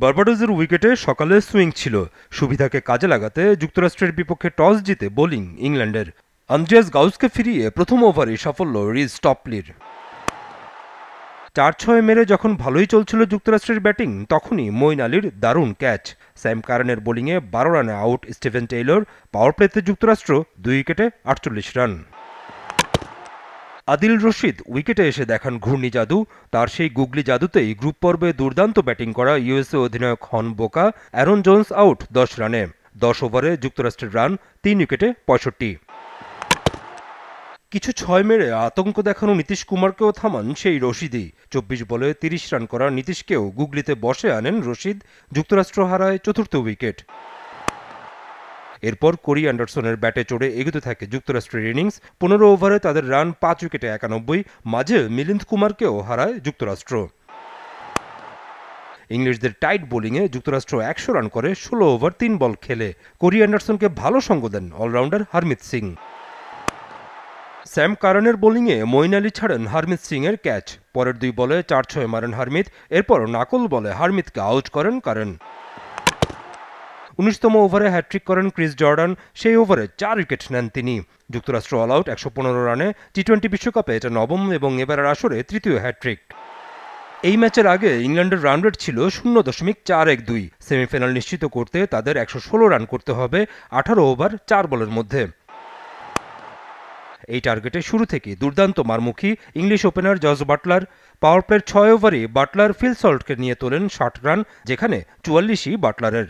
বার্বাডোসের উইকেটে সকালে সুইং ছিল। সুবিধাকে কাজে লাগাতে যুক্তরাষ্ট্রের বিপক্ষে টস জিতে বোলিং ইংল্যান্ডের। আন্দ্রেয়াস গাউসকে ফিরিয়ে প্রথম ওভারেই সাফল্য রিজ টপলির। ৪-৬ মেরে যখন ভালোই চলছিল যুক্তরাষ্ট্রের ব্যাটিং, তখনই মঈন আলীর দারুণ ক্যাচ। স্যাম কারানের বোলিংয়ে ১২ রানে আউট স্টিভেন টেইলর। পাওয়ার প্লেতে যুক্তরাষ্ট্র ২ উইকেটে ৪৮ রান। আদিল রশিদ উইকেটে এসে দেখান ঘূর্ণি জাদু। তার সেই গুগলি জাদুতেই গ্রুপ পর্বে দুর্দান্ত ব্যাটিং করা ইউএসএ অধিনায়ক হন বোকা। অ্যারন জোন্স আউট ১০ রানে। ১০ ওভারে যুক্তরাষ্ট্রের রান ৩ উইকেটে ৬৫। কিছু ৬ মেরে আতঙ্ক দেখানো নীতিশ কুমারকেও থামান সেই রশিদই। ২৪ বলে ৩০ রান করা নীতিশকেও গুগলিতে বসে আনেন রশিদ। যুক্তরাষ্ট্র হারায় চতুর্থ উইকেট। এরপর কোরি অ্যান্ডারসনের ব্যাটে চড়ে এগোতে থাকে যুক্তরাষ্ট্রের ইনিংস। ১৫ ওভারে তাদের রান ৫ উইকেটে ৯১। মাঝে মিলিন্দ কুমারকেও হারায় যুক্তরাষ্ট্র। ইংলিশদের টাইট বোলিংয়ে যুক্তরাষ্ট্র ১০০ রান করে ১৬ ওভার ৩ বল খেলে। কোরি অ্যান্ডারসনকে ভালো সঙ্গ দেন অলরাউন্ডার হারমিত সিং। স্যাম কারানের বোলিংয়ে মঈন আলী ছাড়েন হারমিত সিংয়ের ক্যাচ। পরের ২ বলে ৪-৬ মারেন হারমিত। এরপর নাকল বলে হারমিতকে আউট করেন কারণ। ১৯তম ওভারে হ্যাট্রিক করেন ক্রিস জর্ডান। সেই ওভারে ৪ উইকেট নেন তিনি। যুক্তরাষ্ট্র অল আউট ১১৫ রানে। টি-২০ বিশ্বকাপে এটা নবম এবং এবারের আসরে তৃতীয় হ্যাট্রিক। এই ম্যাচের আগে ইংল্যান্ডের রান রেট ছিল ০.৪১২। সেমিফাইনাল নিশ্চিত করতে তাদের ১১৬ রান করতে হবে ১৮ ওভার ৪ বলের মধ্যে। এই টার্গেটে শুরু থেকে দুর্দান্ত মারমুখী ইংলিশ ওপেনার জস বাটলার। পাওয়ার প্লের ৬ ওভারে বাটলার ফিল সল্টকে নিয়ে তোলেন ৬০ রান, যেখানে ৪৪ই বাটলারের।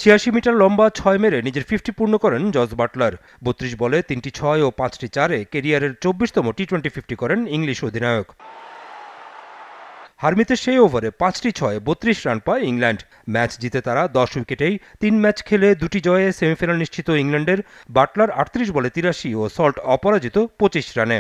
৮৬ মিটার লম্বা ৬ মেরে নিজের ৫০ পূর্ণ করেন জস বাটলার। ৩২ বলে ৩টি ৬ ও ৫টি ৪-এ ক্যারিয়ারের ২৪তম টি-২০ ৫০ করেন ইংলিশ অধিনায়ক। হারমিতের সেই ওভারে ৫টি ৬-এ ৩২ রান পায় ইংল্যান্ড। ম্যাচ জিতে তারা ১০ উইকেটেই। ৩ ম্যাচ খেলে ২টি জয়ে সেমিফাইনাল নিশ্চিত ইংল্যান্ডের। বাটলার ৩৮ বলে ৮৩ ও সল্ট অপরাজিত ২৫ রানে।